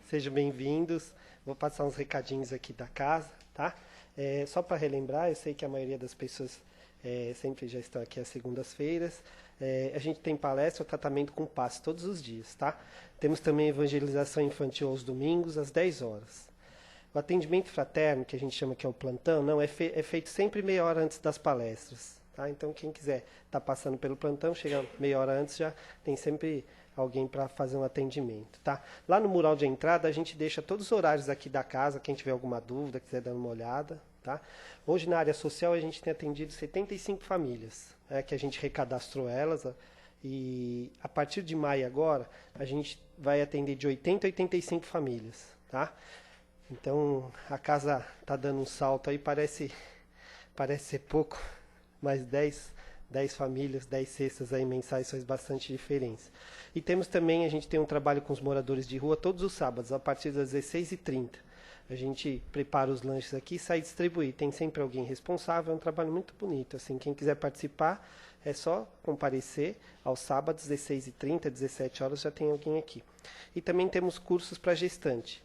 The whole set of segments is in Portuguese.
Sejam bem-vindos. Vou passar uns recadinhos aqui da casa, tá? Só para relembrar, eu sei que a maioria das pessoas sempre já estão aqui às segundas-feiras. A gente tem palestra ou tratamento com passe todos os dias, tá? Temos também evangelização infantil aos domingos, às 10 horas. O atendimento fraterno, que a gente chama que é o plantão, não é feito sempre meia hora antes das palestras, tá? Então, quem quiser estar passando pelo plantão, chega meia hora antes, já tem sempre alguém para fazer um atendimento, tá? Lá no mural de entrada, a gente deixa todos os horários aqui da casa, quem tiver alguma dúvida, quiser dar uma olhada, tá? Hoje, na área social, a gente tem atendido 75 famílias, que a gente recadastrou elas, e a partir de maio agora, a gente vai atender de 80 a 85 famílias, tá? Então, a casa está dando um salto aí, parece ser pouco, mas 10 famílias, 10 cestas aí mensais faz bastante diferença. E temos também, a gente tem um trabalho com os moradores de rua todos os sábados, a partir das 16h30. A gente prepara os lanches aqui e sai distribuir. Tem sempre alguém responsável, é um trabalho muito bonito. Assim, quem quiser participar, é só comparecer aos sábados, 16h30, 17 horas, já tem alguém aqui. E também temos cursos para gestante.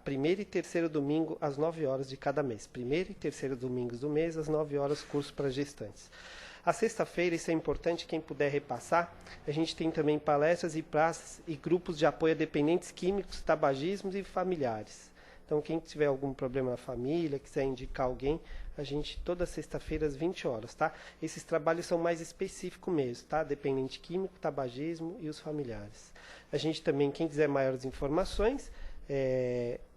Primeiro e terceiro domingo, às 9 horas de cada mês. Primeiro e terceiro domingos do mês, às 9 horas, curso para gestantes. A sexta-feira, isso é importante, quem puder repassar, a gente tem também palestras e praças e grupos de apoio a dependentes químicos, tabagismos e familiares. Então, quem tiver algum problema na família, quiser indicar alguém, a gente, toda sexta-feira, às 20 horas, tá? Esses trabalhos são mais específicos mesmo, tá? Dependente químico, tabagismo e os familiares. A gente também, quem quiser maiores informações,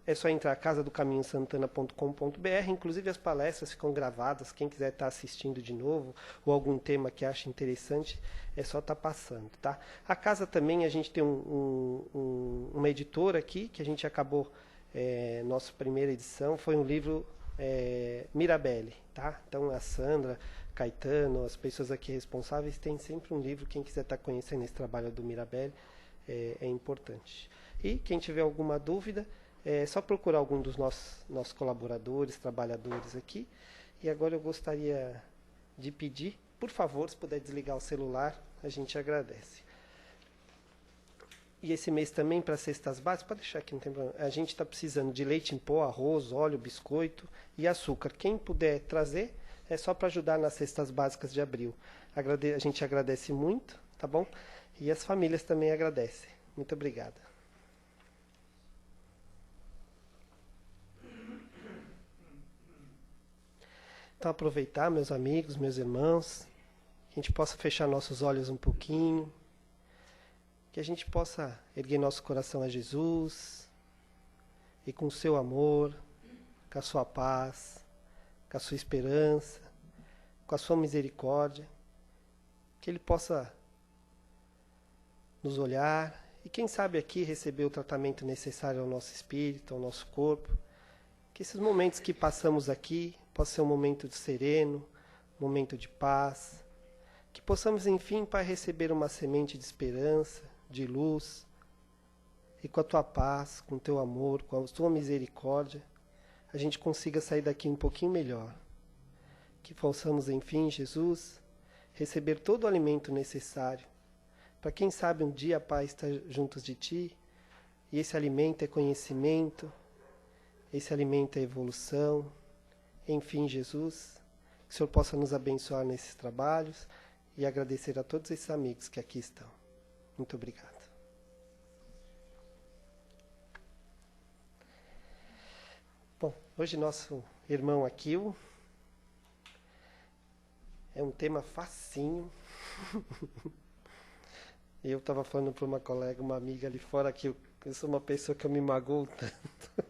é só entrar casadocaminhosantana.com.br, inclusive as palestras ficam gravadas, quem quiser estar assistindo de novo, ou algum tema que acha interessante, é só estar passando, tá? A casa também, a gente tem uma editora aqui, que a gente acabou, nossa primeira edição, foi um livro Mirabelle, tá? Então a Sandra, Caetano, as pessoas aqui responsáveis, tem sempre um livro, quem quiser estar conhecendo esse trabalho do Mirabelle, é importante. E quem tiver alguma dúvida, é só procurar algum dos nossos colaboradores, trabalhadores aqui. E agora eu gostaria de pedir, por favor, se puder desligar o celular, a gente agradece. E esse mês também, para cestas básicas, pode deixar aqui, não tem problema. A gente está precisando de leite em pó, arroz, óleo, biscoito e açúcar. Quem puder trazer, é só para ajudar nas cestas básicas de abril. A gente agradece muito, tá bom? E as famílias também agradecem. Muito obrigado. Então, aproveitar, meus amigos, meus irmãos, que a gente possa fechar nossos olhos um pouquinho, que a gente possa erguer nosso coração a Jesus, e com o seu amor, com a sua paz, com a sua esperança, com a sua misericórdia, que Ele possa nos olhar e, quem sabe aqui, receber o tratamento necessário ao nosso espírito, ao nosso corpo, que esses momentos que passamos aqui possa ser um momento de sereno, um momento de paz, que possamos, enfim, Pai, receber uma semente de esperança, de luz, e com a Tua paz, com o Teu amor, com a Tua misericórdia, a gente consiga sair daqui um pouquinho melhor. Que possamos, enfim, Jesus, receber todo o alimento necessário, para quem sabe um dia, Pai, estar juntos de Ti, e esse alimento é conhecimento, esse alimento é evolução. Enfim, Jesus, que o Senhor possa nos abençoar nesses trabalhos e agradecer a todos esses amigos que aqui estão. Muito obrigado. Bom, hoje nosso irmão Aquil é um tema facinho. Eu estava falando para uma colega, uma amiga ali fora, que eu sou uma pessoa que eu me magoo tanto.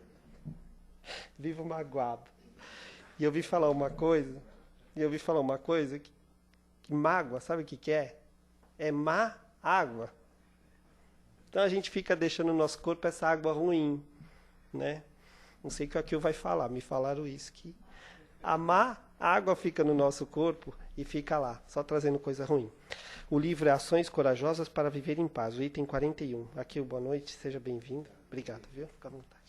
Vivo magoado. E eu vi falar uma coisa, que mágoa, sabe o que é? É má água. Então a gente fica deixando no nosso corpo essa água ruim, né? Não sei o que aquilo vai falar, me falaram isso, que a má água fica no nosso corpo e fica lá, só trazendo coisa ruim. O livro é Ações Corajosas para Viver em Paz, o item 41. Aquil, boa noite, seja bem-vindo. Obrigado, viu? Fica à vontade.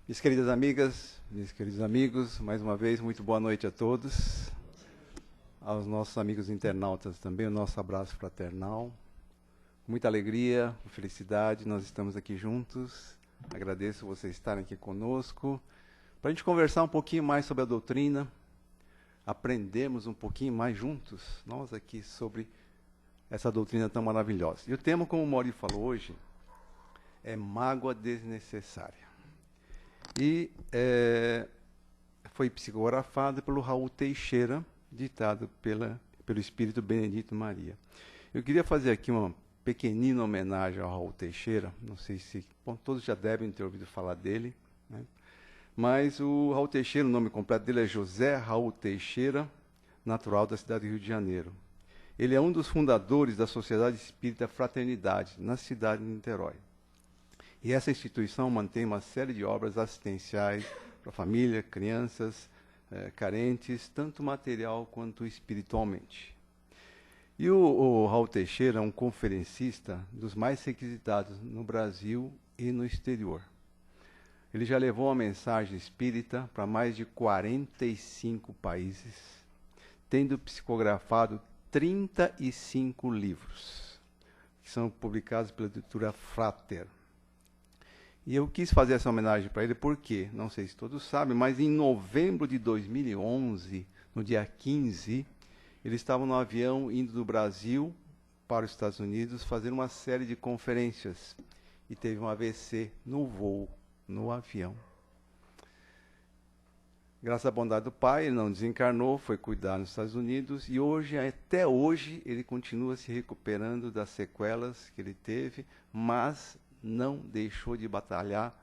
Minhas queridas amigas, meus queridos amigos, mais uma vez, muito boa noite a todos. Aos nossos amigos internautas também, o nosso abraço fraternal. Muita alegria, felicidade, nós estamos aqui juntos. Agradeço vocês estarem aqui conosco, para a gente conversar um pouquinho mais sobre a doutrina, aprendermos um pouquinho mais juntos, nós aqui, sobre essa doutrina tão maravilhosa. E o tema, como o Mauri falou hoje, é mágoa desnecessária. E foi psicografado pelo Raul Teixeira, ditado pelo Espírito Benedito Maria. Eu queria fazer aqui uma pequenina homenagem ao Raul Teixeira, não sei se todos já devem ter ouvido falar dele, né? Mas o Raul Teixeira, o nome completo dele é José Raul Teixeira, natural da cidade do Rio de Janeiro. Ele é um dos fundadores da Sociedade Espírita Fraternidade, na cidade de Niterói. E essa instituição mantém uma série de obras assistenciais para a família, crianças carentes, tanto material quanto espiritualmente. E o Raul Teixeira é um conferencista dos mais requisitados no Brasil e no exterior. Ele já levou a mensagem espírita para mais de 45 países, tendo psicografado 35 livros, que são publicados pela editora Frater. E eu quis fazer essa homenagem para ele porque, não sei se todos sabem, mas em novembro de 2011, no dia 15, ele estava no avião indo do Brasil para os Estados Unidos fazer uma série de conferências e teve um AVC no voo, no avião. Graças à bondade do Pai, ele não desencarnou, foi cuidar nos Estados Unidos e hoje, até hoje, ele continua se recuperando das sequelas que ele teve, mas não deixou de batalhar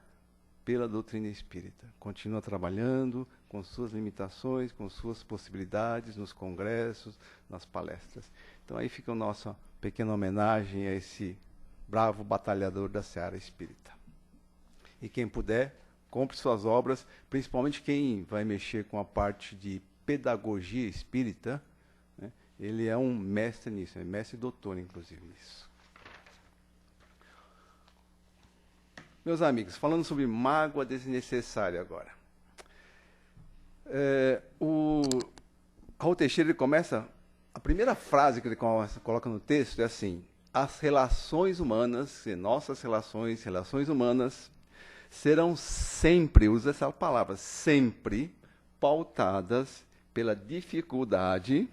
pela doutrina espírita. Continua trabalhando com suas limitações, com suas possibilidades, nos congressos, nas palestras. Então aí fica a nossa pequena homenagem a esse bravo batalhador da seara espírita. E quem puder, compre suas obras, principalmente quem vai mexer com a parte de pedagogia espírita, né? Ele é um mestre nisso, é mestre e doutor, inclusive, nisso. Meus amigos, falando sobre mágoa desnecessária agora. O Raul Teixeira, ele começa, a primeira frase que ele coloca no texto é assim: as relações humanas, nossas relações humanas, serão sempre, usa essa palavra, sempre pautadas pela dificuldade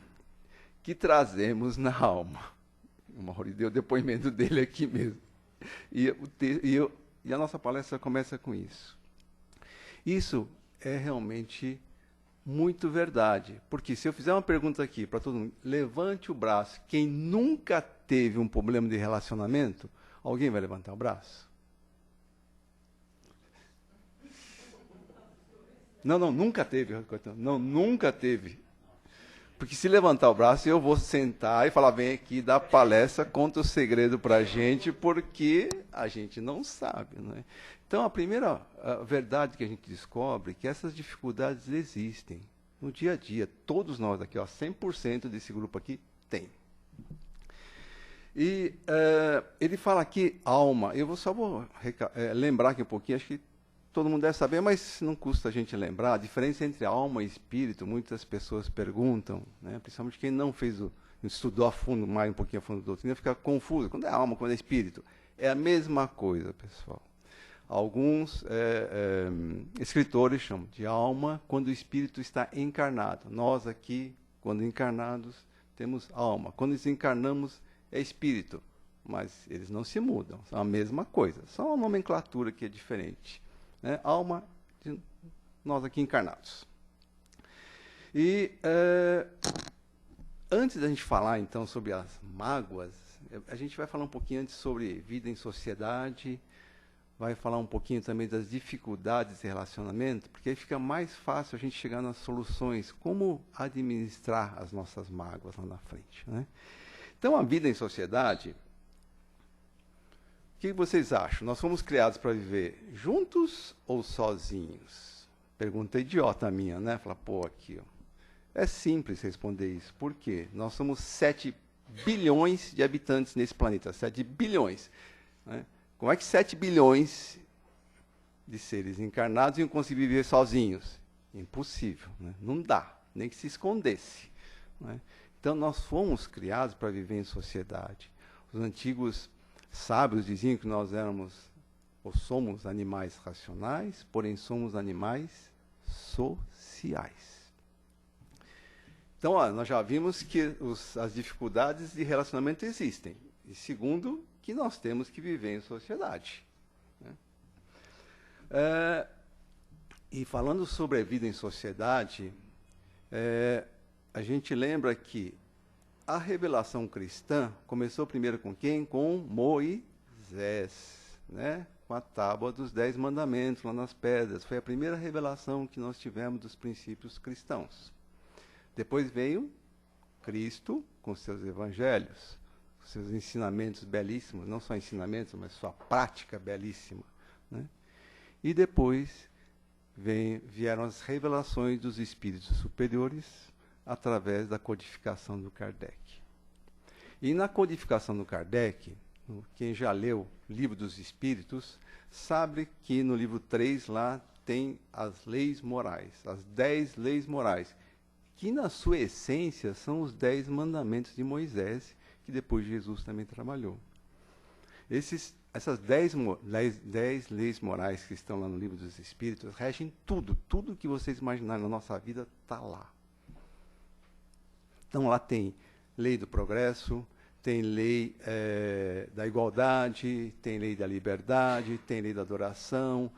que trazemos na alma. O Mauri deu o depoimento dele aqui mesmo. E a nossa palestra começa com isso. Isso é realmente muito verdade. Porque se eu fizer uma pergunta aqui para todo mundo, levante o braço. Quem nunca teve um problema de relacionamento, alguém vai levantar o braço? Não, nunca teve. Não, nunca teve. Porque se levantar o braço, eu vou sentar e falar, vem aqui, dar palestra, conta o segredo para a gente, porque a gente não sabe. Não é? Então, a primeira verdade que a gente descobre é que essas dificuldades existem no dia a dia. Todos nós aqui, 100% desse grupo aqui, tem. E ele fala aqui, alma. Eu só vou lembrar aqui um pouquinho, acho que todo mundo deve saber, mas não custa a gente lembrar. A diferença entre alma e espírito, muitas pessoas perguntam, né? Principalmente quem não estudou a fundo, um pouquinho a fundo a doutrina, fica confuso. Quando é alma, quando é espírito? É a mesma coisa, pessoal. Alguns escritores chamam de alma quando o espírito está encarnado. Nós aqui, quando encarnados, temos alma. Quando desencarnamos, é espírito. Mas eles não se mudam, são a mesma coisa. Só uma nomenclatura que é diferente. Né? Alma de nós aqui encarnados. E antes da gente falar, então, sobre as mágoas, a gente vai falar um pouquinho antes sobre vida em sociedade, vai falar um pouquinho também das dificuldades de relacionamento, porque aí fica mais fácil a gente chegar nas soluções, como administrar as nossas mágoas lá na frente. Né? Então, a vida em sociedade... O que vocês acham? Nós fomos criados para viver juntos ou sozinhos? Pergunta idiota minha, né? Falar, aqui, ó. É simples responder isso. Por quê? Nós somos 7 bilhões de habitantes nesse planeta. 7 bilhões. Né? Como é que 7 bilhões de seres encarnados iam conseguir viver sozinhos. Impossível, né? Não dá, nem que se escondesse. Né? Então, nós fomos criados para viver em sociedade. Os antigos sábios diziam que nós éramos, ou somos animais racionais, porém somos animais sociais. Então, nós já vimos que as dificuldades de relacionamento existem. E segundo, que nós temos que viver em sociedade. Né? E falando sobre a vida em sociedade, a gente lembra que a revelação cristã começou primeiro com quem? Com Moisés, né? Com a tábua dos 10 mandamentos lá nas pedras. Foi a primeira revelação que nós tivemos dos princípios cristãos. Depois veio Cristo com seus evangelhos, seus ensinamentos belíssimos, não só ensinamentos, mas sua prática belíssima. Né? E depois vieram as revelações dos espíritos superiores através da codificação do Kardec. E na codificação do Kardec, quem já leu o Livro dos Espíritos, sabe que no livro 3 lá tem as leis morais, as 10 leis morais, que na sua essência são os 10 mandamentos de Moisés, que depois Jesus também trabalhou. Essas 10 leis morais que estão lá no Livro dos Espíritos regem tudo que vocês imaginarem na nossa vida está lá. Então lá tem lei do progresso, tem lei da igualdade, tem lei da liberdade, tem lei da adoração,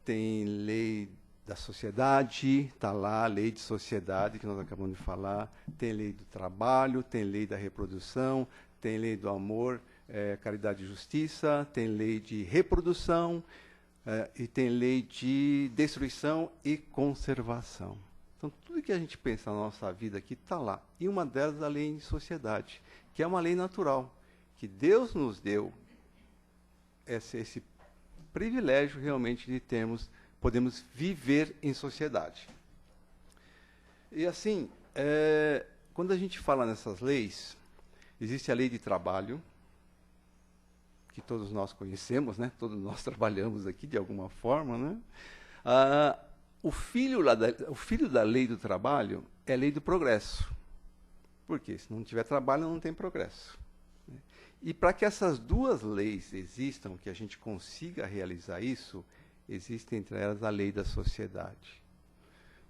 tem lei da sociedade, está lá a lei de sociedade que nós acabamos de falar, tem lei do trabalho, tem lei da reprodução, tem lei do amor, caridade e justiça, tem lei de reprodução e tem lei de destruição e conservação. Então, tudo que a gente pensa na nossa vida aqui está lá. E uma delas é a lei de sociedade, que é uma lei natural, que Deus nos deu esse privilégio realmente de podemos viver em sociedade. E assim, quando a gente fala nessas leis, existe a lei de trabalho, que todos nós conhecemos, né? Todos nós trabalhamos aqui de alguma forma, né? O filho da lei do trabalho é a lei do progresso. Por quê? Se não tiver trabalho, não tem progresso. E para que essas duas leis existam, que a gente consiga realizar isso, existe entre elas a lei da sociedade.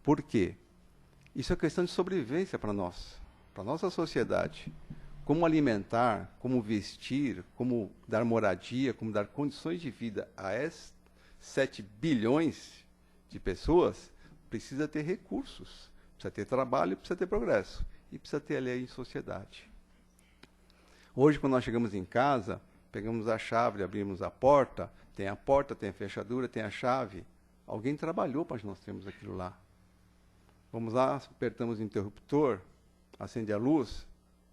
Por quê? Isso é questão de sobrevivência para nós, para a nossa sociedade. Como alimentar, como vestir, como dar moradia, como dar condições de vida a 7 bilhões de pessoas, precisa ter recursos, precisa ter trabalho, precisa ter progresso e precisa ter a lei em sociedade. Hoje, quando nós chegamos em casa, pegamos a chave, abrimos a porta, tem a fechadura, tem a chave. Alguém trabalhou para nós termos aquilo lá. Vamos lá, apertamos o interruptor, acende a luz,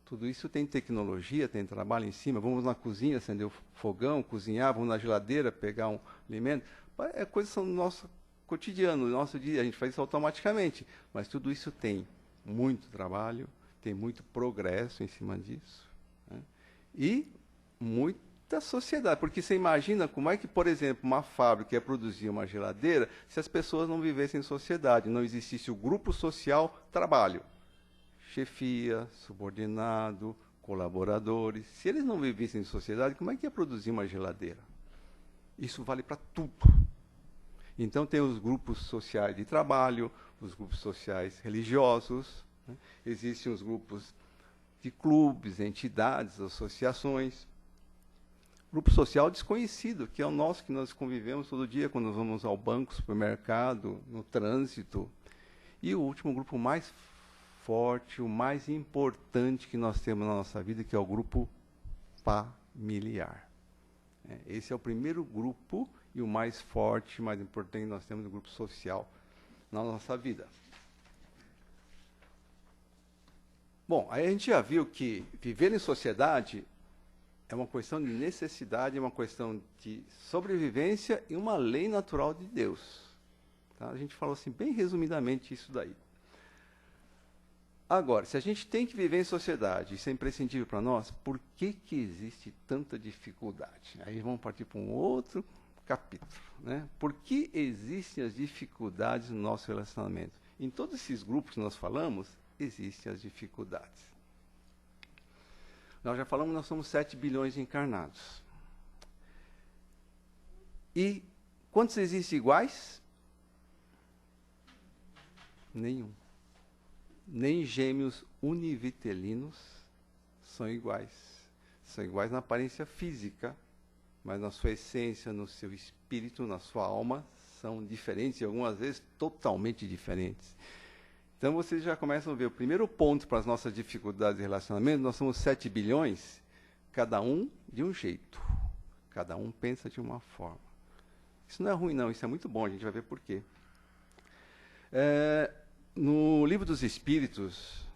tudo isso tem tecnologia, tem trabalho em cima. Vamos na cozinha, acender o fogão, cozinhar, vamos na geladeira, pegar um alimento. Coisas são do nosso cotidiano, no nosso dia, a gente faz isso automaticamente. Mas tudo isso tem muito trabalho, tem muito progresso em cima disso. Né? E muita sociedade, porque você imagina como é que, por exemplo, uma fábrica ia produzir uma geladeira se as pessoas não vivessem em sociedade, não existisse o grupo social trabalho. Chefia, subordinado, colaboradores. Se eles não vivessem em sociedade, como é que ia produzir uma geladeira? Isso vale para tudo. Então tem os grupos sociais de trabalho, os grupos sociais religiosos, né? Existem os grupos de clubes, entidades, associações. Grupo social desconhecido, que é o nosso, que nós convivemos todo dia, quando vamos ao banco, supermercado, no trânsito. E o último grupo mais forte, o mais importante que nós temos na nossa vida, que é o grupo familiar. Esse é o primeiro grupo e o mais forte, mais importante que nós temos, o grupo social na nossa vida. Bom, aí a gente já viu que viver em sociedade é uma questão de necessidade, é uma questão de sobrevivência e uma lei natural de Deus. Tá? A gente falou assim, bem resumidamente isso daí. Agora, se a gente tem que viver em sociedade, isso é imprescindível para nós, por que existe tanta dificuldade? Aí vamos partir para um outro capítulo, né? Por que existem as dificuldades no nosso relacionamento? Em todos esses grupos que nós falamos, existem as dificuldades. Nós já falamos que nós somos 7 bilhões de encarnados. E quantos existem iguais? Nenhum. Nem gêmeos univitelinos são iguais. São iguais na aparência física, mas na sua essência, no seu espírito, na sua alma, são diferentes e algumas vezes totalmente diferentes. Então vocês já começam a ver o primeiro ponto para as nossas dificuldades de relacionamento. Nós somos 7 bilhões, cada um de um jeito. Cada um pensa de uma forma. Isso não é ruim, não. Isso é muito bom. A gente vai ver por quê. No Livro dos Espíritos,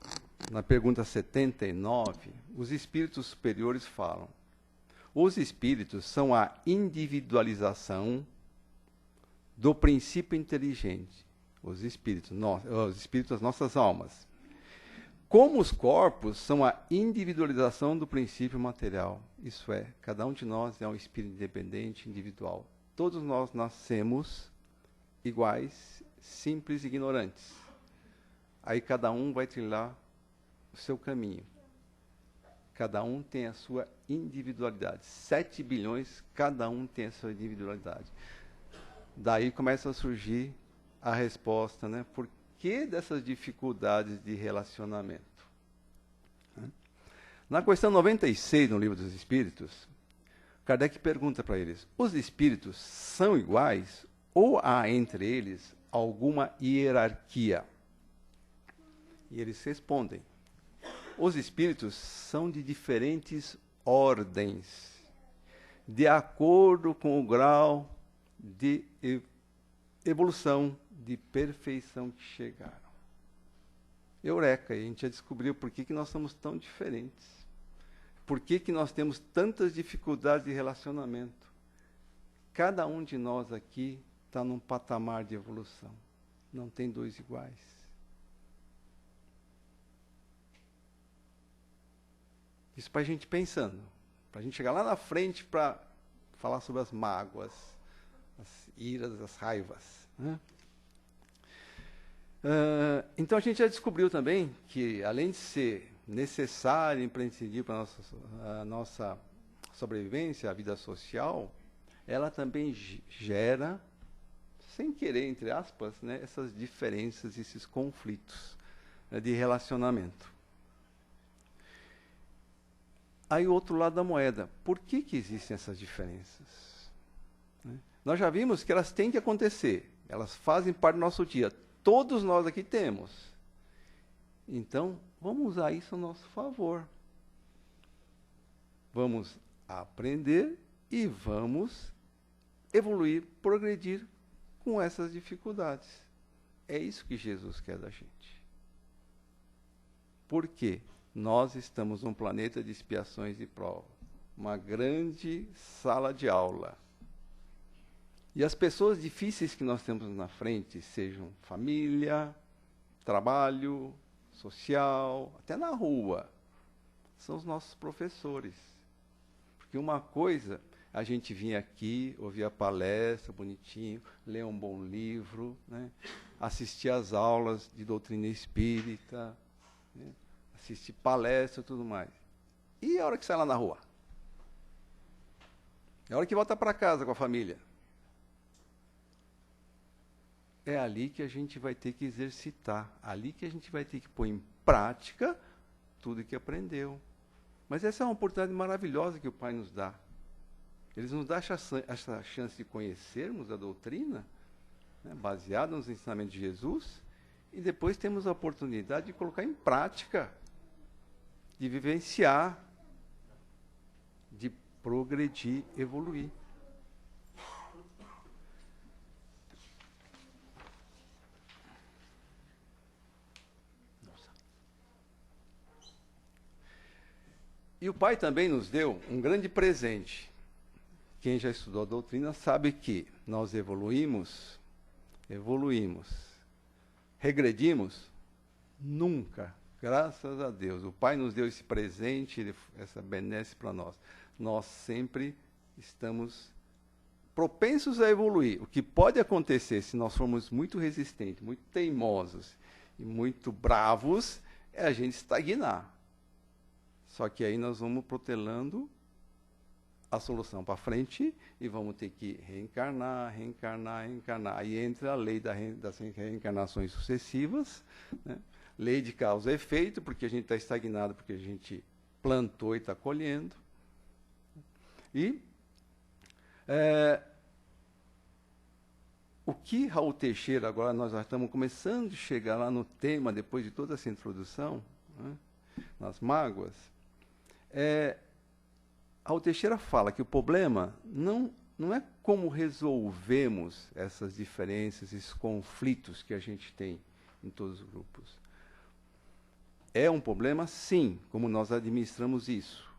na pergunta 79, os espíritos superiores falam: os espíritos são a individualização do princípio inteligente. Os espíritos, as nossas almas. Como os corpos são a individualização do princípio material. Isso é, cada um de nós é um espírito independente, individual. Todos nós nascemos iguais, simples e ignorantes. Aí cada um vai trilhar o seu caminho. Cada um tem a sua individualidade. 7 bilhões, cada um tem a sua individualidade. Daí começa a surgir a resposta, né? Por que dessas dificuldades de relacionamento? Na questão 96, no Livro dos Espíritos, Kardec pergunta para eles: os espíritos são iguais ou há entre eles alguma hierarquia? E eles respondem: os espíritos são de diferentes ordens, de acordo com o grau de evolução, de perfeição que chegaram. Eureka! E a gente já descobriu por que nós somos tão diferentes. Por que nós temos tantas dificuldades de relacionamento. Cada um de nós aqui está num patamar de evolução. Não tem dois iguais. Isso para a gente pensando. Para a gente chegar lá na frente para falar sobre as mágoas, as iras, as raivas, né? Então a gente já descobriu também que, além de ser necessário e imprescindível para a nossa sobrevivência, a vida social, ela também gera, sem querer, entre aspas, né, essas diferenças, esses conflitos, né, de relacionamento. Aí o outro lado da moeda, por que existem essas diferenças? Né? Nós já vimos que elas têm que acontecer, elas fazem parte do nosso dia. Todos nós aqui temos. Então, vamos usar isso a nosso favor. Vamos aprender e vamos evoluir, progredir com essas dificuldades. É isso que Jesus quer da gente. Por quê? Nós estamos num planeta de expiações e provas. Uma grande sala de aula. E as pessoas difíceis que nós temos na frente, sejam família, trabalho, social, até na rua, são os nossos professores. Porque uma coisa, a gente vinha aqui, ouvir a palestra bonitinho, ler um bom livro, né? Assistir às aulas de doutrina espírita, né? Assistir palestra e tudo mais. E a hora que sai lá na rua? É a hora que volta para casa com a família. É ali que a gente vai ter que exercitar, ali que a gente vai ter que pôr em prática tudo que aprendeu. Mas essa é uma oportunidade maravilhosa que o Pai nos dá. Ele nos dá essa chance de conhecermos a doutrina, né, baseada nos ensinamentos de Jesus, e depois temos a oportunidade de colocar em prática, de vivenciar, de progredir, evoluir. E o Pai também nos deu um grande presente. Quem já estudou a doutrina sabe que nós evoluímos, regredimos? Nunca. Graças a Deus. O Pai nos deu esse presente, essa benesse para nós. Nós sempre estamos propensos a evoluir. O que pode acontecer se nós formos muito resistentes, muito teimosos e muito bravos, é a gente estagnar. Só que aí nós vamos protelando a solução para frente e vamos ter que reencarnar. Aí entra a lei das reencarnações sucessivas, né? Lei de causa e efeito, porque a gente está estagnado, porque a gente plantou e está colhendo. E o que Raul Teixeira, agora nós já estamos começando a chegar lá no tema, depois de toda essa introdução, né, nas mágoas, Raul Teixeira fala que o problema não é como resolvemos essas diferenças, esses conflitos que a gente tem em todos os grupos. É um problema, sim, como nós administramos isso,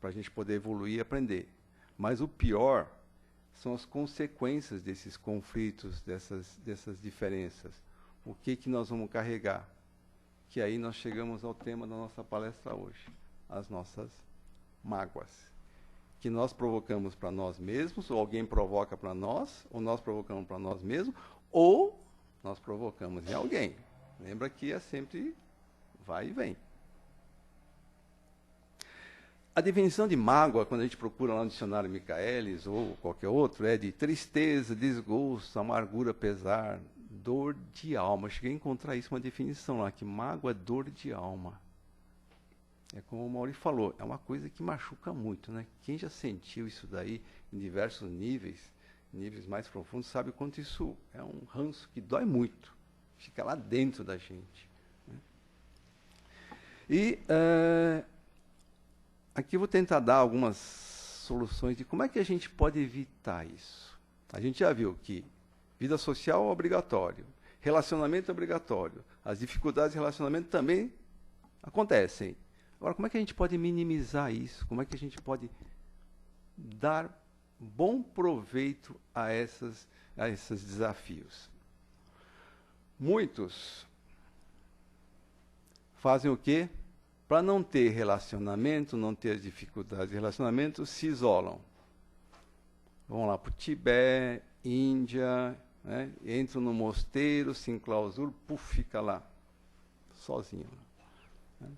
para a gente poder evoluir e aprender. Mas o pior são as consequências desses conflitos, dessas diferenças. O que nós vamos carregar? Que aí nós chegamos ao tema da nossa palestra hoje, as nossas mágoas. Que nós provocamos para nós mesmos, ou alguém provoca para nós, ou nós provocamos para nós mesmos, ou nós provocamos em alguém. Lembra que é sempre vai e vem. A definição de mágoa, quando a gente procura lá no dicionário Michaelis ou qualquer outro, é de tristeza, desgosto, amargura, pesar, dor de alma. Eu cheguei a encontrar isso, uma definição lá, que mágoa é dor de alma. É como o Mauri falou, é uma coisa que machuca muito, né? Quem já sentiu isso daí em diversos níveis mais profundos, sabe o quanto isso é um ranço que dói muito. Fica lá dentro da gente. Né? E aqui eu vou tentar dar algumas soluções de como é que a gente pode evitar isso. A gente já viu que vida social é obrigatório, relacionamento é obrigatório, as dificuldades de relacionamento também acontecem. Agora, como é que a gente pode minimizar isso? Como é que a gente pode dar bom proveito a esses desafios? Muitos fazem o quê? Para não ter relacionamento, não ter dificuldades de relacionamento, se isolam. Vão lá para o Tibete, Índia, né? Entram no mosteiro, se enclausuram, fica lá, sozinho. Né?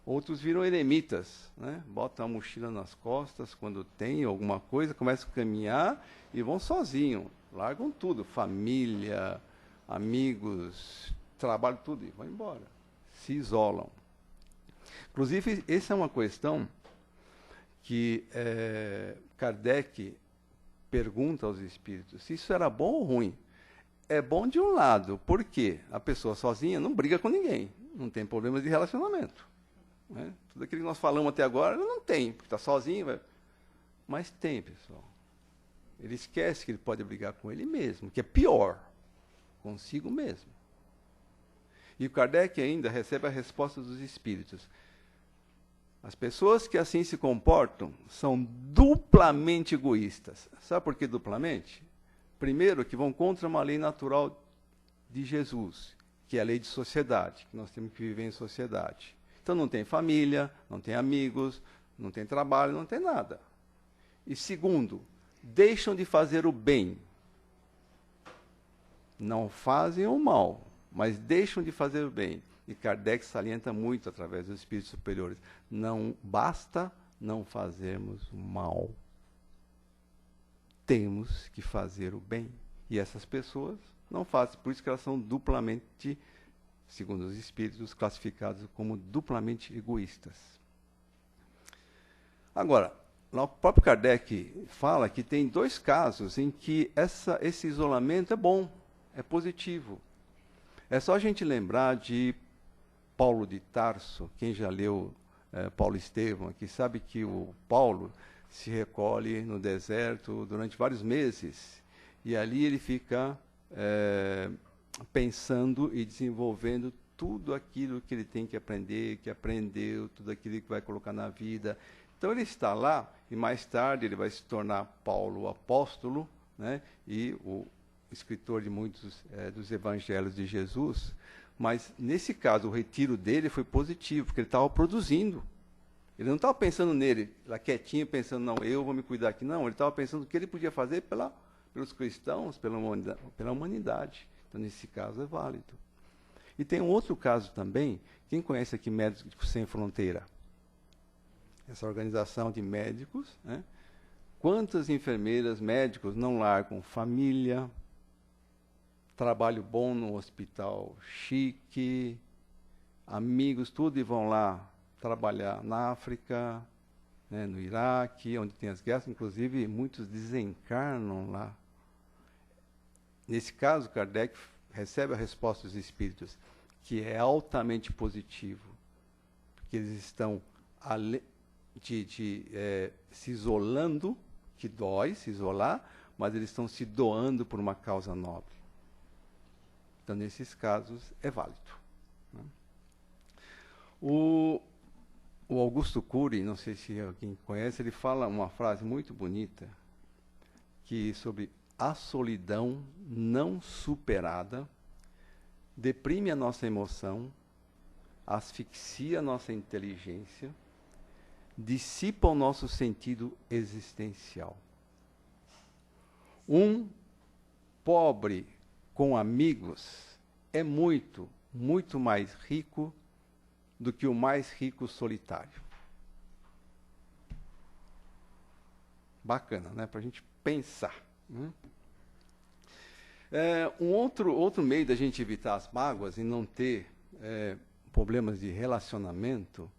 Outros viram eremitas, né? Botam a mochila nas costas quando tem alguma coisa, começam a caminhar e vão sozinhos. Largam tudo, família, amigos, trabalho, tudo, e vão embora. Se isolam. Inclusive, essa é uma questão que Kardec pergunta aos espíritos, se isso era bom ou ruim. É bom de um lado, porque a pessoa sozinha não briga com ninguém, não tem problemas de relacionamento. Né? Tudo aquilo que nós falamos até agora, não tem, porque está sozinho. Mas tem, pessoal. Ele esquece que ele pode brigar com ele mesmo, que é pior, consigo mesmo. E o Kardec ainda recebe a resposta dos espíritos. As pessoas que assim se comportam são duplamente egoístas. Sabe por que duplamente? Primeiro, que vão contra uma lei natural de Jesus, que é a lei de sociedade, que nós temos que viver em sociedade. Então não tem família, não tem amigos, não tem trabalho, não tem nada. E segundo, deixam de fazer o bem. Não fazem o mal, mas deixam de fazer o bem. E Kardec salienta muito através dos espíritos superiores. Não basta não fazermos o mal. Temos que fazer o bem. E essas pessoas não fazem. Por isso que elas são duplamente, segundo os espíritos, classificados como duplamente egoístas. Agora, lá o próprio Kardec fala que tem 2 casos em que esse isolamento é bom, é positivo. É só a gente lembrar de Paulo de Tarso. Quem já leu Paulo Estevão aqui sabe que o Paulo se recolhe no deserto durante vários meses e ali ele fica pensando e desenvolvendo tudo aquilo que ele tem que aprender, que aprendeu, tudo aquilo que vai colocar na vida. Então ele está lá e mais tarde ele vai se tornar Paulo o apóstolo, né? E o escritor de muitos dos evangelhos de Jesus. Mas, nesse caso, o retiro dele foi positivo, porque ele estava produzindo. Ele não estava pensando nele, lá quietinho, pensando, não, eu vou me cuidar aqui. Não, ele estava pensando o que ele podia fazer pelos cristãos, pela humanidade. Então, nesse caso, é válido. E tem um outro caso também. Quem conhece aqui Médicos Sem Fronteira? Essa organização de médicos, né? Quantas enfermeiras, médicos não largam família, trabalho bom no hospital chique, amigos, tudo, e vão lá trabalhar na África, né, no Iraque, onde tem as guerras, inclusive muitos desencarnam lá. Nesse caso, Kardec recebe a resposta dos espíritos, que é altamente positivo, porque eles estão se isolando, que dói se isolar, mas eles estão se doando por uma causa nobre. Então, nesses casos, é válido. Né? O Augusto Cury, não sei se alguém conhece, ele fala uma frase muito bonita, que sobre a solidão não superada deprime a nossa emoção, asfixia a nossa inteligência, dissipa o nosso sentido existencial. Um pobre com amigos é muito, muito mais rico do que o mais rico solitário. Bacana, né? Para a gente pensar. Um outro meio da gente evitar as mágoas e não ter problemas de relacionamento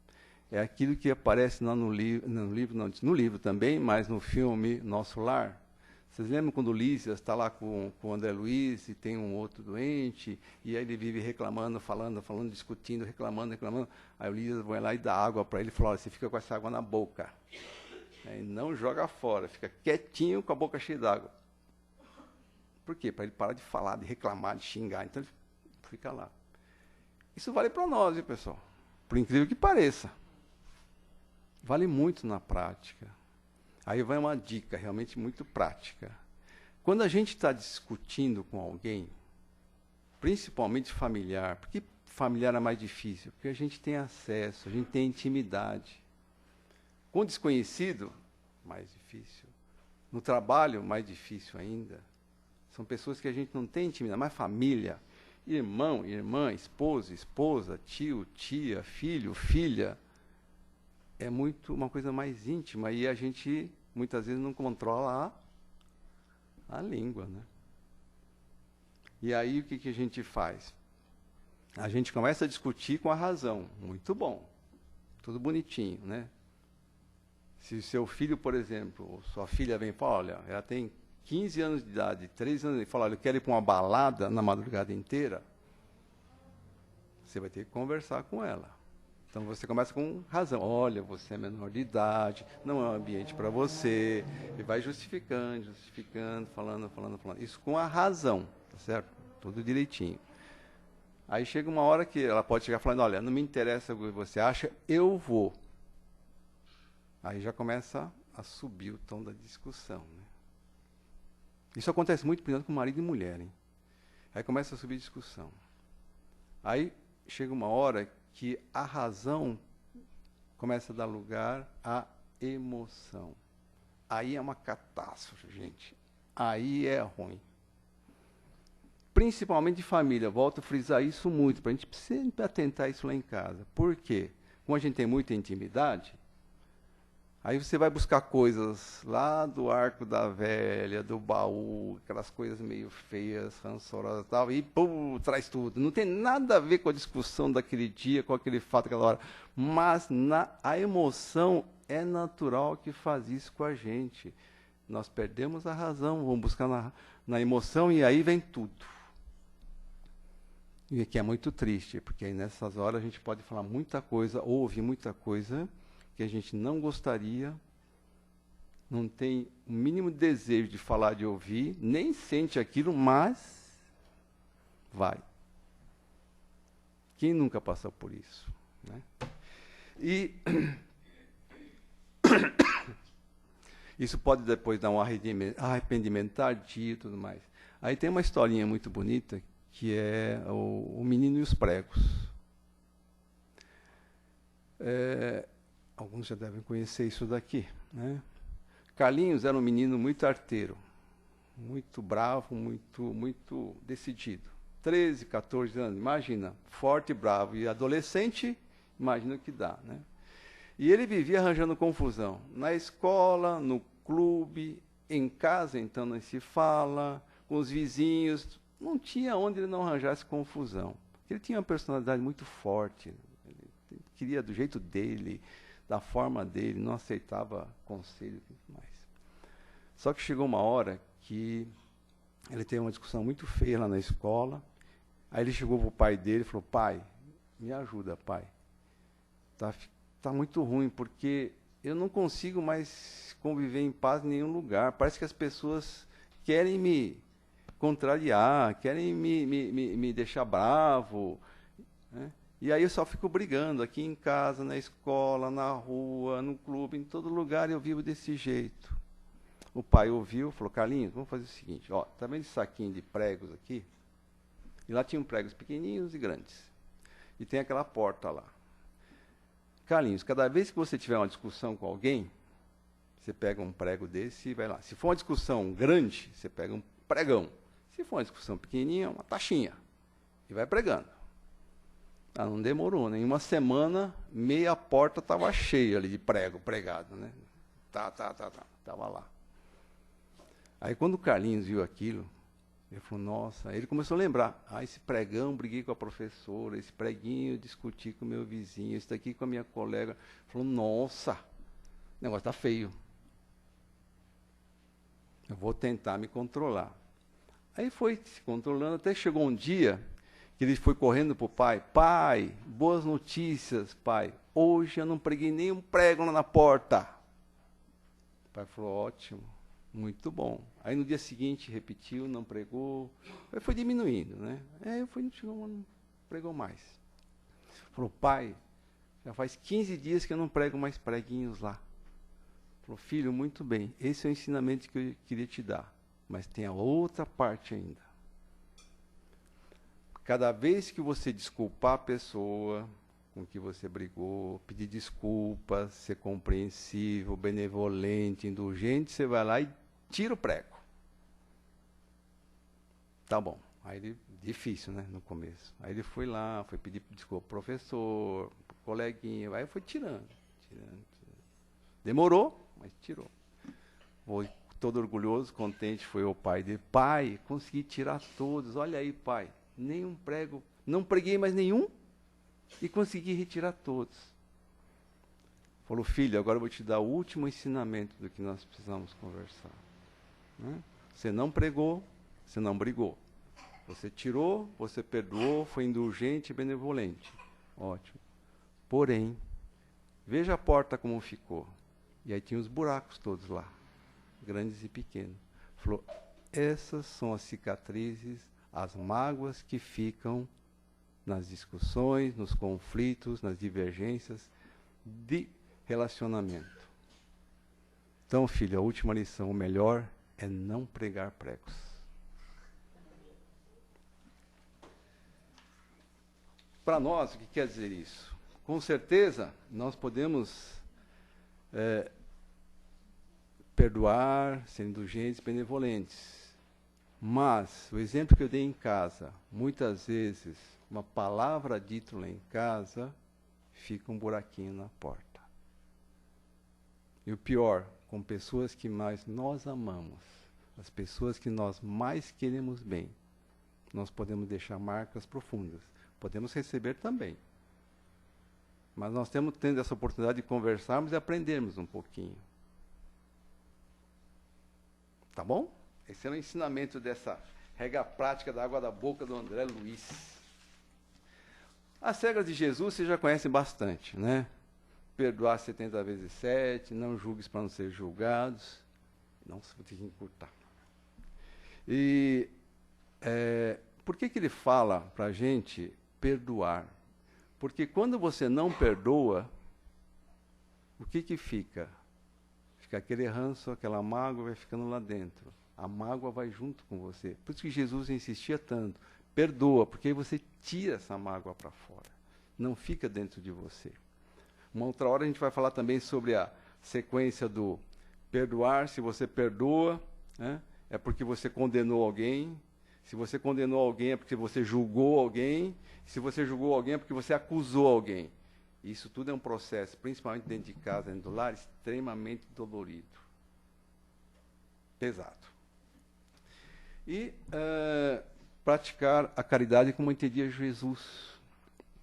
é aquilo que aparece lá no livro também, mas no filme Nosso Lar. Vocês lembram quando o Lísias está lá com o André Luiz e tem um outro doente, e aí ele vive reclamando, falando, discutindo, reclamando. Aí o Lísias vai lá e dá água para ele e fala, olha, você fica com essa água na boca. E não joga fora, fica quietinho com a boca cheia d'água. Por quê? Para ele parar de falar, de reclamar, de xingar. Então ele fica lá. Isso vale para nós, viu, pessoal? Por incrível que pareça. Vale muito na prática. Aí vai uma dica realmente muito prática. Quando a gente está discutindo com alguém, principalmente familiar, porque familiar é mais difícil? Porque a gente tem acesso, a gente tem intimidade. Com desconhecido, mais difícil. No trabalho, mais difícil ainda. São pessoas que a gente não tem intimidade, mas família, irmão, irmã, esposo, esposa, tio, tia, filho, filha, é muito uma coisa mais íntima e a gente muitas vezes não controla a língua, né? E aí o que a gente faz? A gente começa a discutir com a razão, muito bom, tudo bonitinho, né? Se seu filho, por exemplo, ou sua filha vem e fala, olha, ela tem 15 anos de idade, 3 anos, e fala, olha, eu quero ir para uma balada na madrugada inteira, você vai ter que conversar com ela. Então você começa com razão. Olha, você é menor de idade, não é um ambiente para você. E vai justificando, falando. Isso com a razão, tá certo? Tudo direitinho. Aí chega uma hora que ela pode chegar falando, olha, não me interessa o que você acha, eu vou. Aí já começa a subir o tom da discussão, né? Isso acontece muito, por exemplo, com marido e mulher, hein? Aí começa a subir a discussão. Aí chega uma hora que a razão começa a dar lugar à emoção. Aí é uma catástrofe, gente. Aí é ruim. Principalmente de família. Volto a frisar isso muito, para a gente sempre atentar isso lá em casa. Por quê? Como a gente tem muita intimidade, aí você vai buscar coisas lá do arco da velha, do baú, aquelas coisas meio feias, rançorosas e tal, e pum, traz tudo. Não tem nada a ver com a discussão daquele dia, com aquele fato, aquela hora. Mas a emoção é natural que faz isso com a gente. Nós perdemos a razão, vamos buscar na emoção e aí vem tudo. E que é muito triste, porque aí nessas horas a gente pode falar muita coisa, ouvir muita coisa, que a gente não gostaria, não tem o mínimo desejo de falar, de ouvir, nem sente aquilo, mas vai. Quem nunca passou por isso? Né? E isso pode depois dar um arrependimento tardio e tudo mais. Aí tem uma historinha muito bonita, que é o menino e os pregos. alguns já devem conhecer isso daqui, né? Carlinhos era um menino muito arteiro, muito bravo, muito decidido. 13, 14 anos, imagina, forte, bravo e adolescente, imagina o que dá, né? E ele vivia arranjando confusão na escola, no clube, em casa, então não se fala, com os vizinhos, não tinha onde ele não arranjasse confusão. Ele tinha uma personalidade muito forte, ele queria do jeito dele, da forma dele, não aceitava conselho e tudo mais. Só que chegou uma hora que ele teve uma discussão muito feia lá na escola. Aí ele chegou para o pai dele e falou: pai, me ajuda, pai. Tá muito ruim, porque eu não consigo mais conviver em paz em nenhum lugar. Parece que as pessoas querem me contrariar, querem me deixar bravo, né? E aí eu só fico brigando aqui em casa, na escola, na rua, no clube, em todo lugar eu vivo desse jeito. O pai ouviu, falou: Carlinhos, vamos fazer o seguinte, ó, tá vendo esse saquinho de pregos aqui? E lá tinham pregos pequenininhos e grandes. E tem aquela porta lá. Carlinhos, cada vez que você tiver uma discussão com alguém, você pega um prego desse e vai lá. Se for uma discussão grande, você pega um pregão. Se for uma discussão pequenininha, uma taxinha. E vai pregando. Ah, não demorou, né? Em uma semana, meia porta estava cheia ali de prego pregado, né? Estava lá. Aí quando o Carlinhos viu aquilo, ele falou: nossa, ele começou a lembrar: ah, esse pregão, briguei com a professora, esse preguinho, discuti com o meu vizinho, esse daqui com a minha colega. Ele falou: nossa, o negócio está feio. Eu vou tentar me controlar. Aí foi se controlando, até chegou um dia que ele foi correndo para o pai: pai, boas notícias, pai, hoje eu não preguei nenhum prego lá na porta. O pai falou: ótimo, muito bom. Aí no dia seguinte repetiu, não pregou, aí foi diminuindo, né? Aí não pregou mais. Falou: pai, já faz 15 dias que eu não prego mais preguinhos lá. Falou: filho, muito bem, esse é o ensinamento que eu queria te dar, mas tem a outra parte ainda. Cada vez que você desculpar a pessoa com que você brigou, pedir desculpas, ser compreensível, benevolente, indulgente, você vai lá e tira o prego. Tá bom. Aí ele, difícil, né, no começo. Aí ele foi lá, foi pedir desculpa pro professor, pro coleguinha, aí foi tirando. Demorou, mas tirou. Foi todo orgulhoso, contente, foi o pai dele: pai, consegui tirar todos, olha aí, pai. Nenhum prego, não preguei mais nenhum e consegui retirar todos. Falou: filho, agora eu vou te dar o último ensinamento do que nós precisamos conversar. Né? Você não pregou, você não brigou. Você tirou, você perdoou, foi indulgente e benevolente. Ótimo. Porém, veja a porta como ficou. E aí tinha os buracos todos lá, grandes e pequenos. Falou: essas são as cicatrizes, as mágoas que ficam nas discussões, nos conflitos, nas divergências de relacionamento. Então, filho, a última lição: o melhor é não pregar pregos. Para nós, o que quer dizer isso? Com certeza, nós podemos perdoar, ser indulgentes, benevolentes. Mas, o exemplo que eu dei em casa, muitas vezes, uma palavra dita lá em casa, fica um buraquinho na porta. E o pior, com pessoas que mais nós amamos, as pessoas que nós mais queremos bem, nós podemos deixar marcas profundas. Podemos receber também. Mas nós temos tendo essa oportunidade de conversarmos e aprendermos um pouquinho. Tá bom? Esse é o ensinamento dessa regra prática da água da boca do André Luiz. As regras de Jesus vocês já conhecem bastante, né? Perdoar 70 vezes 7, não julgues para não ser julgados. Não, vou ter que encurtar. E por que ele fala para a gente perdoar? Porque quando você não perdoa, o que fica? Fica aquele ranço, aquela mágoa vai ficando lá dentro. A mágoa vai junto com você. Por isso que Jesus insistia tanto. Perdoa, porque aí você tira essa mágoa para fora. Não fica dentro de você. Uma outra hora a gente vai falar também sobre a sequência do perdoar. Se você perdoa, né, é porque você condenou alguém. Se você condenou alguém é porque você julgou alguém. Se você julgou alguém é porque você acusou alguém. Isso tudo é um processo, principalmente dentro de casa, dentro do lar, extremamente dolorido. Pesado. E praticar a caridade como entendia Jesus.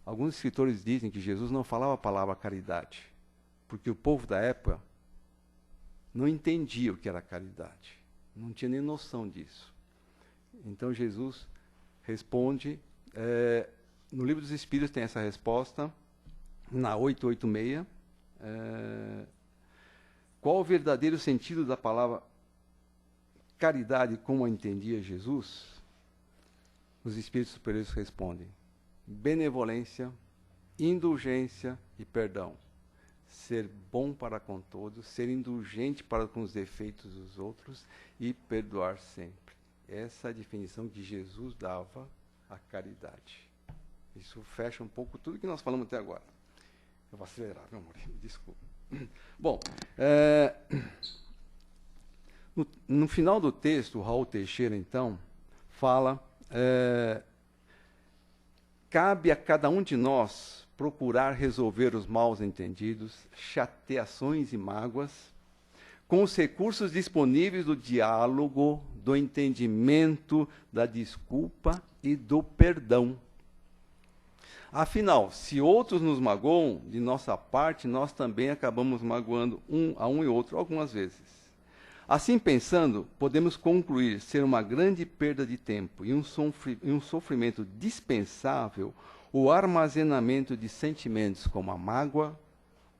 Alguns escritores dizem que Jesus não falava a palavra caridade, porque o povo da época não entendia o que era caridade. Não tinha nem noção disso. Então Jesus responde, no Livro dos Espíritos tem essa resposta, na 886, qual o verdadeiro sentido da palavra caridade como a entendia Jesus? Os Espíritos Superiores respondem, benevolência, indulgência e perdão. Ser bom para com todos, ser indulgente para com os defeitos dos outros e perdoar sempre. Essa é a definição que Jesus dava à caridade. Isso fecha um pouco tudo que nós falamos até agora. Eu vou acelerar, meu amor, desculpa. Bom, no final do texto, o Raul Teixeira, então, fala, cabe a cada um de nós procurar resolver os mal entendidos, chateações e mágoas, com os recursos disponíveis do diálogo, do entendimento, da desculpa e do perdão. Afinal, se outros nos magoam, de nossa parte, nós também acabamos magoando a um e outro algumas vezes. Assim pensando, podemos concluir ser uma grande perda de tempo e um sofrimento dispensável o armazenamento de sentimentos como a mágoa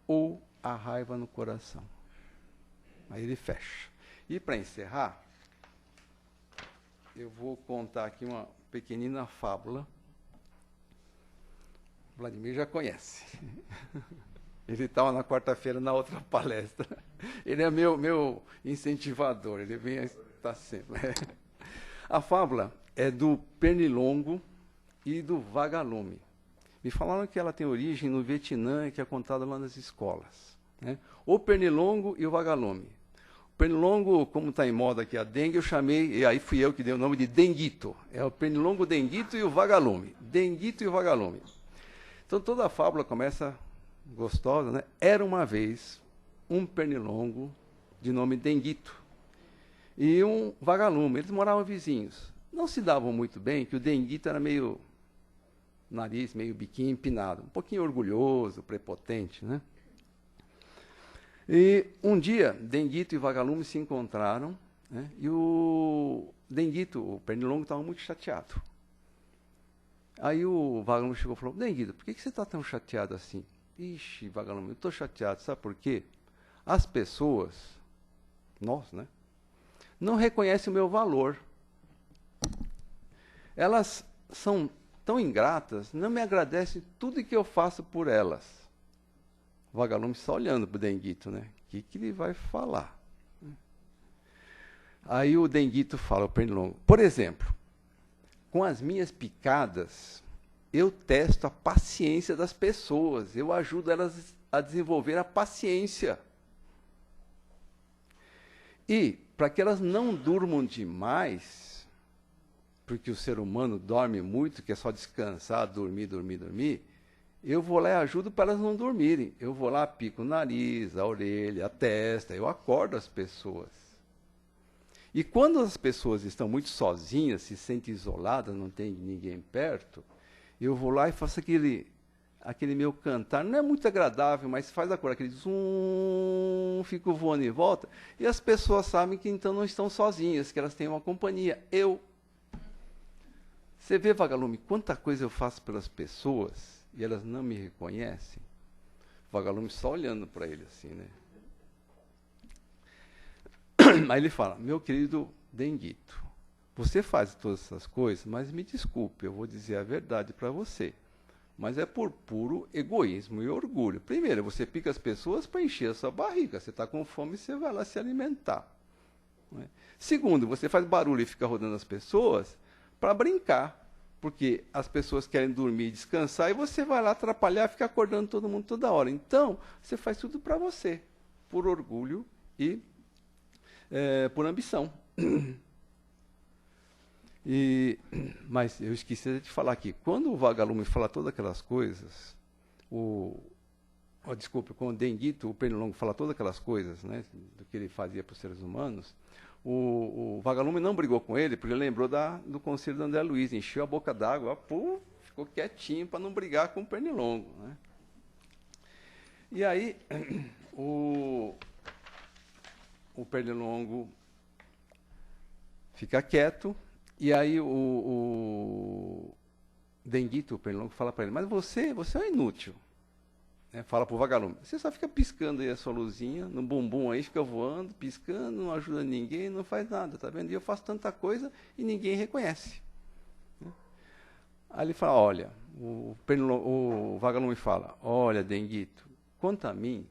ou a raiva no coração. Aí ele fecha. E para encerrar, eu vou contar aqui uma pequenina fábula. O Vladimir já conhece. Ele estava na quarta-feira na outra palestra. Ele é meu incentivador, ele vem estar sempre. A fábula é do pernilongo e do vagalume. Me falaram que ela tem origem no Vietnã e que é contada lá nas escolas. Né? O pernilongo e o vagalume. O pernilongo, como está em moda aqui a dengue, eu chamei, e aí fui eu que dei o nome de denguito. É o pernilongo, denguito e o vagalume. Denguito e o vagalume. Então toda a fábula começa gostosa, né? Era uma vez um pernilongo de nome denguito e um vagalume. Eles moravam vizinhos. Não se davam muito bem, que o denguito era meio nariz, meio biquinho empinado, um pouquinho orgulhoso, prepotente, né? E um dia, denguito e vagalume se encontraram, né? E o denguito, o pernilongo, estava muito chateado. Aí o vagalume chegou e falou, denguito, por que você está tão chateado assim? Ixi, vagalume, eu estou chateado, sabe por quê? As pessoas, nós, né, não reconhecem o meu valor. Elas são tão ingratas, não me agradecem tudo que eu faço por elas. O vagalume só olhando para o denguito, né? O que ele vai falar? Aí o denguito fala, o pernilongo, por exemplo, com as minhas picadas, eu testo a paciência das pessoas, eu ajudo elas a desenvolver a paciência. E, para que elas não durmam demais, porque o ser humano dorme muito, que é só descansar, dormir, eu vou lá e ajudo para elas não dormirem. Eu vou lá, pico o nariz, a orelha, a testa, eu acordo as pessoas. E quando as pessoas estão muito sozinhas, se sentem isoladas, não tem ninguém perto, eu vou lá e faço aquele meu cantar, não é muito agradável, mas faz a cor, aquele zum, fico voando em volta, e as pessoas sabem que então não estão sozinhas, que elas têm uma companhia. Você vê, vagalume, quanta coisa eu faço pelas pessoas e elas não me reconhecem? O vagalume só olhando para ele assim, né? Aí ele fala, meu querido denguito, você faz todas essas coisas, mas me desculpe, eu vou dizer a verdade para você. Mas é por puro egoísmo e orgulho. Primeiro, você pica as pessoas para encher a sua barriga. Você está com fome, você vai lá se alimentar. Não é? Segundo, você faz barulho e fica rodando as pessoas para brincar. Porque as pessoas querem dormir e descansar, e você vai lá atrapalhar, fica acordando todo mundo toda hora. Então, você faz tudo para você, por orgulho e por ambição. Mas eu esqueci de falar aqui. Quando o vagalume fala todas aquelas coisas, desculpe, quando o Denguito, o Pernilongo, fala todas aquelas coisas, né, do que ele fazia para os seres humanos, o vagalume não brigou com ele, porque ele lembrou do conselho do André Luiz, encheu a boca d'água, ficou quietinho para não brigar com o Pernilongo. Né? E aí, o Pernilongo fica quieto, e aí o Denguito, o Pernilongo, fala para ele, mas você é um inútil. Fala para o vagalume, você só fica piscando aí a sua luzinha, no bumbum aí, fica voando, piscando, não ajuda ninguém, não faz nada, tá vendo? E eu faço tanta coisa e ninguém reconhece. Aí ele fala, olha, o vagalume fala, olha, Denguito, quanto a mim,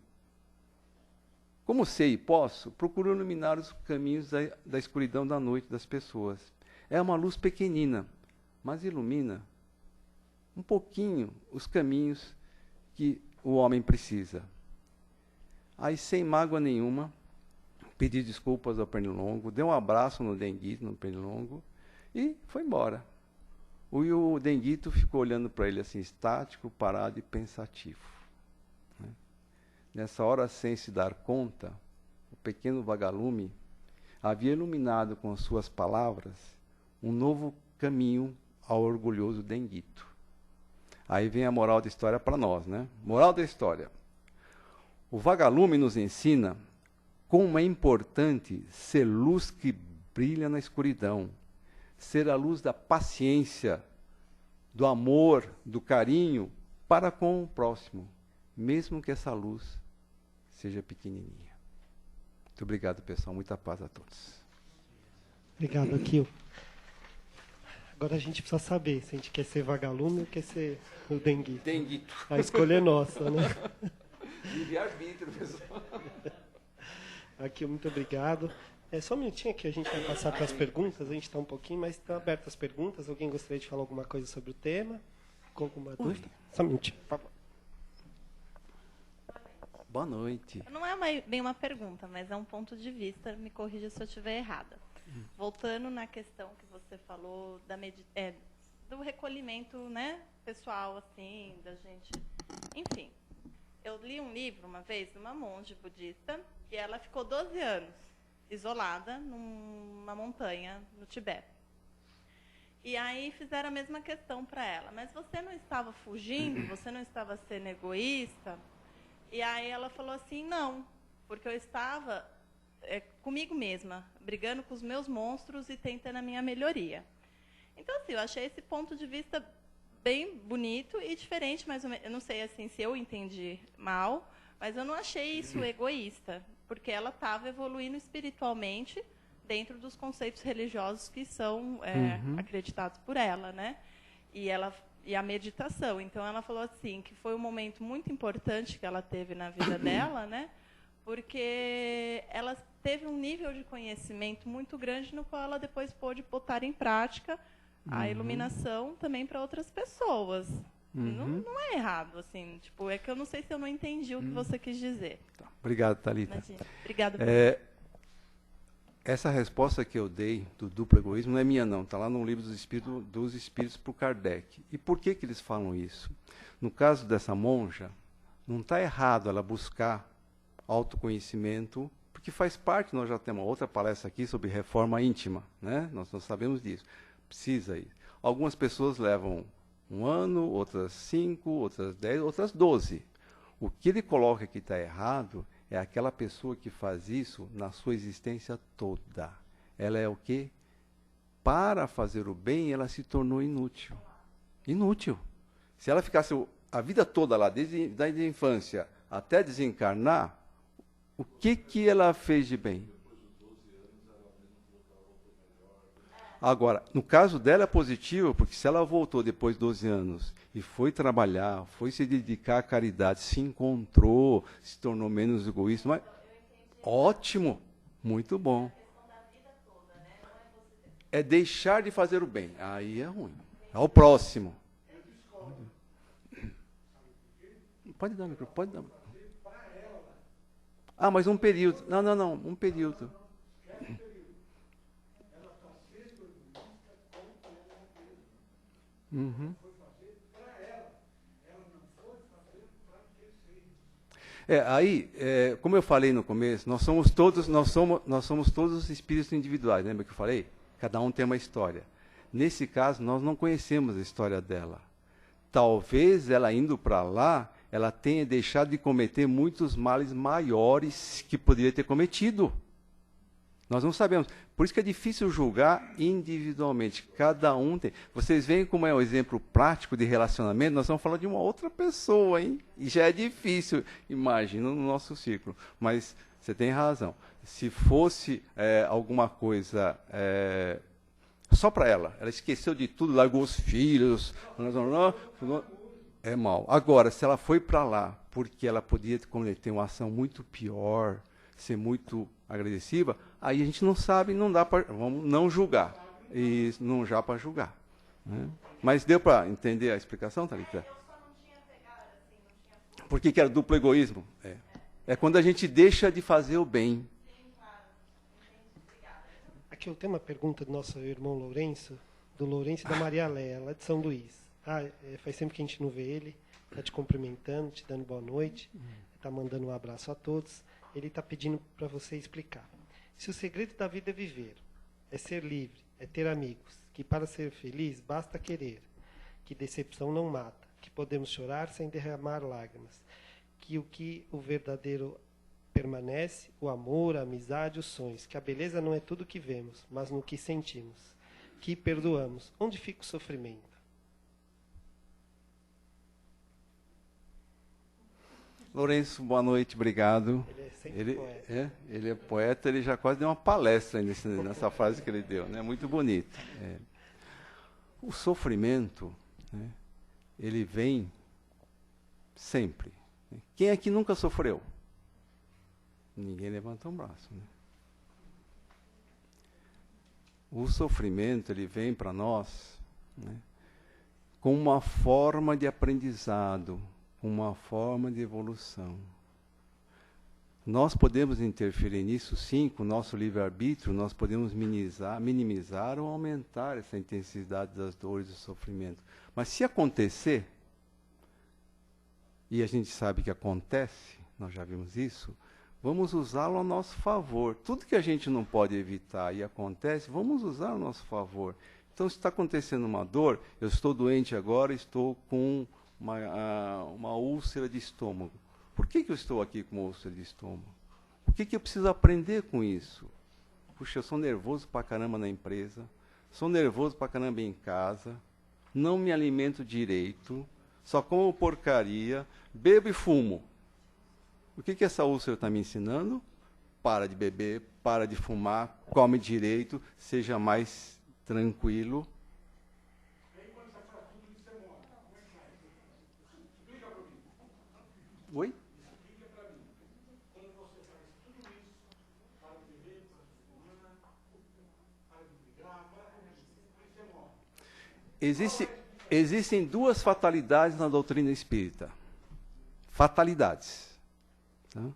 como sei e posso, procuro iluminar os caminhos da escuridão da noite das pessoas. É uma luz pequenina, mas ilumina um pouquinho os caminhos que o homem precisa. Aí, sem mágoa nenhuma, pedi desculpas ao Pernilongo, deu um abraço no Denguito, no Pernilongo, e foi embora. O Denguito ficou olhando para ele assim, estático, parado e pensativo. Nessa hora, sem se dar conta, o pequeno vagalume havia iluminado com suas palavras um novo caminho ao orgulhoso Denguito. Aí vem a moral da história para nós, né? Moral da história. O vagalume nos ensina como é importante ser luz que brilha na escuridão, ser a luz da paciência, do amor, do carinho para com o próximo, mesmo que essa luz seja pequenininha. Muito obrigado, pessoal. Muita paz a todos. Obrigado, Akio. Agora a gente precisa saber se a gente quer ser vagalume ou quer ser o Denguito. Denguito. A escolha é nossa, né? Livre-arbítrio, pessoal. Akio, muito obrigado. Só um minutinho que a gente vai passar para as perguntas. A gente está um pouquinho, mas estão abertas as perguntas. Alguém gostaria de falar alguma coisa sobre o tema? Com alguma dúvida? Só um minutinho, por favor. Boa noite. Não é bem uma pergunta, mas é um ponto de vista. Me corrija se eu estiver errada. Voltando na questão que você falou do recolhimento, né, pessoal, assim, da gente... Enfim, eu li um livro uma vez de uma monge budista e ela ficou 12 anos isolada numa montanha no Tibete. E aí fizeram a mesma questão para ela. Mas você não estava fugindo? Você não estava sendo egoísta? E aí ela falou assim, não, porque eu estava comigo mesma, brigando com os meus monstros e tentando a minha melhoria. Então, assim, eu achei esse ponto de vista bem bonito e diferente, mais ou menos. Eu não sei assim, se eu entendi mal, mas eu não achei isso egoísta, porque ela estava evoluindo espiritualmente dentro dos conceitos religiosos que são acreditados por ela, né? E a meditação. Então, ela falou assim, que foi um momento muito importante que ela teve na vida dela, né? Porque ela teve um nível de conhecimento muito grande no qual ela depois pôde botar em prática a iluminação também para outras pessoas. Não é errado, assim. Tipo, é que eu não sei se eu não entendi o que você quis dizer. Tá. Obrigado, Thalita. Obrigada. Essa resposta que eu dei do duplo egoísmo não é minha, não. Está lá no livro dos Espíritos para o Kardec. E por que eles falam isso? No caso dessa monja, não está errado ela buscar autoconhecimento, porque faz parte, nós já temos outra palestra aqui sobre reforma íntima, né? Nós sabemos disso. Precisa ir. Algumas pessoas levam 1 ano, outras 5, outras 10, outras 12. O que ele coloca que está errado é aquela pessoa que faz isso na sua existência toda. Ela é o quê? Para fazer o bem, ela se tornou inútil. Inútil. Se ela ficasse a vida toda lá, desde a infância até desencarnar, o que ela fez de bem? Agora, no caso dela é positivo, porque se ela voltou depois de 12 anos e foi trabalhar, foi se dedicar à caridade, se encontrou, se tornou menos egoísta, mas ótimo, muito bom. É deixar de fazer o bem, aí é ruim. Ao próximo. Pode dar o microfone, pode dar. Ah, mas um período. Não, um período. Uhum. Como eu falei no começo, nós somos todos espíritos individuais, lembra que eu falei? Cada um tem uma história. Nesse caso, nós não conhecemos a história dela. Talvez ela indo para lá, ela tenha deixado de cometer muitos males maiores que poderia ter cometido. Nós não sabemos. Por isso que é difícil julgar individualmente. Cada um tem. Vocês veem como é um exemplo prático de relacionamento, nós estamos falando de uma outra pessoa, hein? E já é difícil, imagina, no nosso círculo. Mas você tem razão. Se fosse alguma coisa só para ela esqueceu de tudo, largou os filhos, é mal. Agora, se ela foi para lá porque ela podia cometer uma ação muito pior, ser muito agressiva, aí a gente não sabe, não dá para, vamos não julgar, e não já para julgar, né? Mas deu para entender a explicação, Thalita? Por que era duplo egoísmo? É quando a gente deixa de fazer o bem. Aqui eu tenho uma pergunta do nosso irmão Lourenço, do Lourenço e da Maria Léa, lá de São Luís. Faz tempo que a gente não vê ele, está te cumprimentando, te dando boa noite, está mandando um abraço a todos. Ele está pedindo para você explicar. Se o segredo da vida é viver, é ser livre, é ter amigos, que para ser feliz basta querer, que decepção não mata, que podemos chorar sem derramar lágrimas, que o verdadeiro permanece, o amor, a amizade, os sonhos, que a beleza não é tudo que vemos, mas no que sentimos, que perdoamos. Onde fica o sofrimento? Lourenço, boa noite, obrigado. Ele é sempre poeta. Ele é poeta, ele já quase deu uma palestra nessa frase que ele deu, né? Muito bonito. O sofrimento, né, ele vem sempre. Quem aqui nunca sofreu? Ninguém levanta um braço, né? O sofrimento, ele vem para nós, né, com uma forma de aprendizado, uma forma de evolução. Nós podemos interferir nisso, sim, com o nosso livre-arbítrio, nós podemos minimizar ou aumentar essa intensidade das dores e do sofrimento. Mas se acontecer, e a gente sabe que acontece, nós já vimos isso, vamos usá-lo a nosso favor. Tudo que a gente não pode evitar e acontece, vamos usar a nosso favor. Então, se está acontecendo uma dor, eu estou doente agora, estou com uma úlcera de estômago. Por que eu estou aqui com uma úlcera de estômago? O que eu preciso aprender com isso? Puxa, eu sou nervoso pra caramba na empresa, sou nervoso pra caramba em casa, não me alimento direito, só como porcaria, bebo e fumo. O que essa úlcera está me ensinando? Para de beber, para de fumar, come direito, seja mais tranquilo. Oi? Existem duas fatalidades na doutrina espírita. Fatalidades. Tá?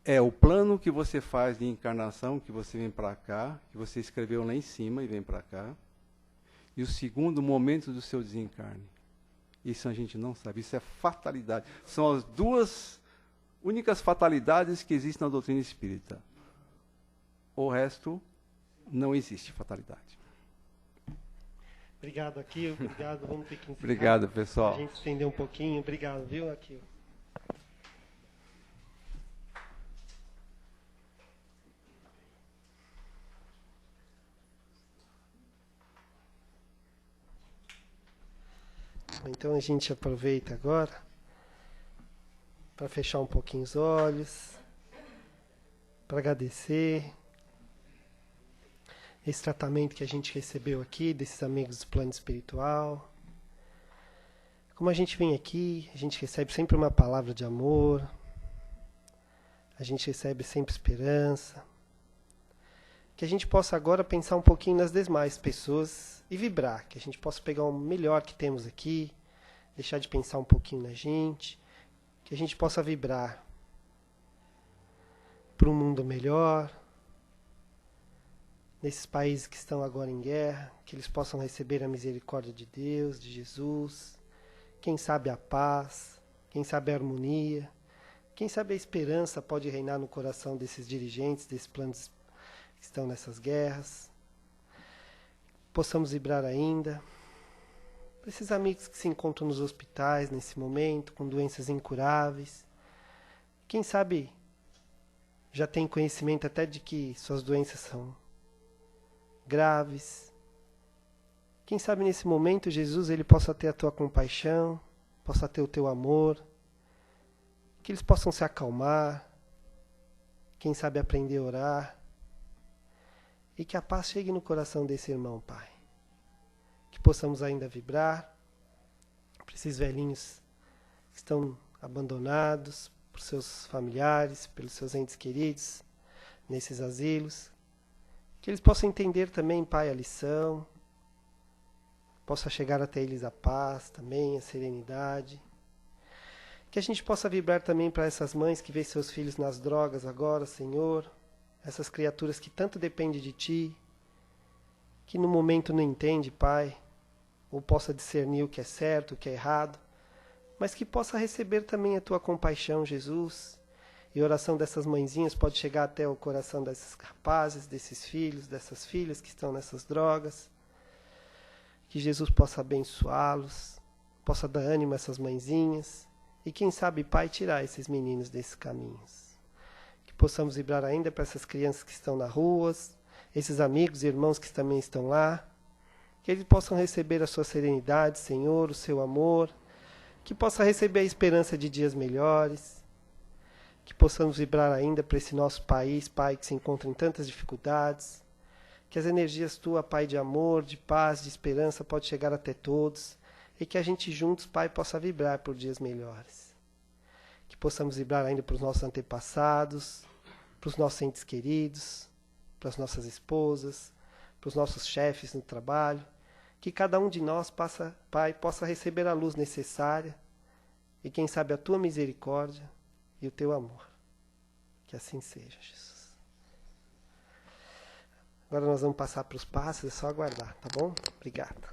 É o plano que você faz de encarnação, que você vem para cá, que você escreveu lá em cima e vem para cá. E o segundo, momento do seu desencarne. Isso a gente não sabe, isso é fatalidade. São as duas únicas fatalidades que existem na doutrina espírita. O resto, não existe fatalidade. Obrigado, Akio. Obrigado, vamos ter que encerrar. Obrigado, pessoal. A gente estendeu um pouquinho. Obrigado, viu, Akio? Então a gente aproveita agora para fechar um pouquinho os olhos, para agradecer esse tratamento que a gente recebeu aqui, desses amigos do plano espiritual. Como a gente vem aqui, a gente recebe sempre uma palavra de amor, a gente recebe sempre esperança, que a gente possa agora pensar um pouquinho nas demais pessoas e vibrar, que a gente possa pegar o melhor que temos aqui, deixar de pensar um pouquinho na gente, que a gente possa vibrar para um mundo melhor, nesses países que estão agora em guerra, que eles possam receber a misericórdia de Deus, de Jesus, quem sabe a paz, quem sabe a harmonia, quem sabe a esperança pode reinar no coração desses dirigentes, desses planos que estão nessas guerras. Possamos vibrar ainda para esses amigos que se encontram nos hospitais nesse momento, com doenças incuráveis. Quem sabe já tem conhecimento até de que suas doenças são graves. Quem sabe nesse momento, Jesus, ele possa ter a tua compaixão, possa ter o teu amor, que eles possam se acalmar, quem sabe aprender a orar, e que a paz chegue no coração desse irmão, Pai. Que possamos ainda vibrar para esses velhinhos que estão abandonados por seus familiares, pelos seus entes queridos, nesses asilos. Que eles possam entender também, Pai, a lição, possa chegar até eles a paz também, a serenidade. Que a gente possa vibrar também para essas mães que veem seus filhos nas drogas agora, Senhor, essas criaturas que tanto dependem de Ti, que no momento não entende, Pai, ou possa discernir o que é certo, o que é errado, mas que possa receber também a Tua compaixão, Jesus. E a oração dessas mãezinhas pode chegar até o coração desses rapazes, desses filhos, dessas filhas que estão nessas drogas. Que Jesus possa abençoá-los, possa dar ânimo a essas mãezinhas. E quem sabe, Pai, tirar esses meninos desses caminhos. Que possamos vibrar ainda para essas crianças que estão nas ruas, esses amigos e irmãos que também estão lá. Que eles possam receber a sua serenidade, Senhor, o seu amor. Que possa receber a esperança de dias melhores. Que possamos vibrar ainda para esse nosso país, Pai, que se encontra em tantas dificuldades. Que as energias Tua, Pai, de amor, de paz, de esperança, pode chegar até todos. E que a gente juntos, Pai, possa vibrar por dias melhores. Que possamos vibrar ainda para os nossos antepassados, para os nossos entes queridos, para as nossas esposas, para os nossos chefes no trabalho. Que cada um de nós, Pai, possa receber a luz necessária e, quem sabe, a Tua misericórdia e o Teu amor. Que assim seja, Jesus. Agora nós vamos passar para os passos, é só aguardar, tá bom? Obrigado.